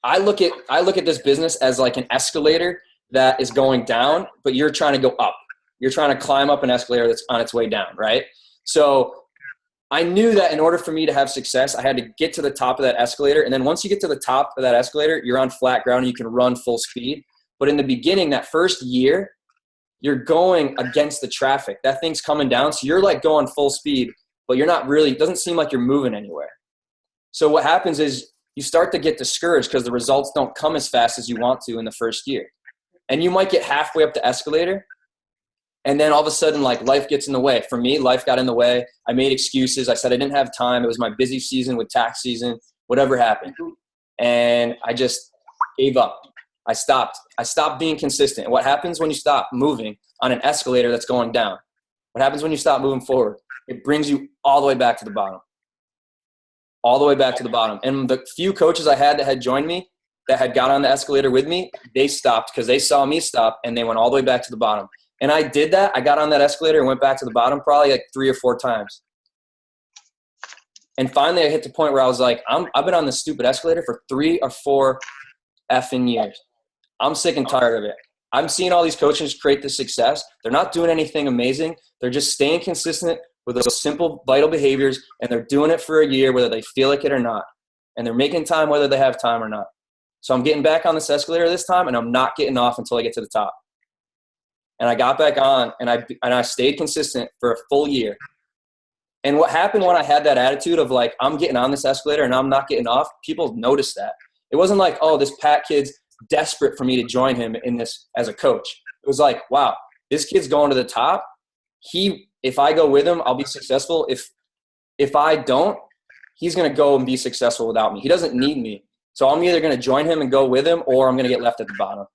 I look at this business as like an escalator that is going down, but you're trying to go up. You're trying to climb up an escalator that's on its way down, right? So I knew that in order for me to have success, I had to get to the top of that escalator. And then once you get to the top of that escalator, you're on flat ground and you can run full speed. But in the beginning, that first year, you're going against the traffic. That thing's coming down. So you're like going full speed, but you're not really, it doesn't seem like you're moving anywhere. So what happens is you start to get discouraged because the results don't come as fast as you want to in the first year. And you might get halfway up the escalator, and then all of a sudden, like, life gets in the way. For me, life got in the way. I made excuses. I said I didn't have time. It was my busy season with tax season, whatever happened. And I just gave up. I stopped being consistent. And what happens when you stop moving on an escalator that's going down? What happens when you stop moving forward? It brings you all the way back to the bottom. All the way back to the bottom. And the few coaches I had that had joined me, that had got on the escalator with me, they stopped because they saw me stop, and they went all the way back to the bottom. And I did that. I got on that escalator and went back to the bottom probably like 3 or 4 times. And finally I hit the point where I was like, I've been on this stupid escalator for 3 or 4 effing years. I'm sick and tired of it. I'm seeing all these coaches create this success. They're not doing anything amazing. They're just staying consistent with those simple, vital behaviors, and they're doing it for a year whether they feel like it or not. And they're making time whether they have time or not. So I'm getting back on this escalator this time, and I'm not getting off until I get to the top. And I got back on, and I stayed consistent for a full year. And what happened when I had that attitude of like, I'm getting on this escalator and I'm not getting off, people noticed that. It wasn't like, oh, this Pat kid's desperate for me to join him in this as a coach. It was like, wow, this kid's going to the top. If I go with him, I'll be successful. If I don't, he's going to go and be successful without me. He doesn't need me. So I'm either going to join him and go with him, or I'm going to get left at the bottom.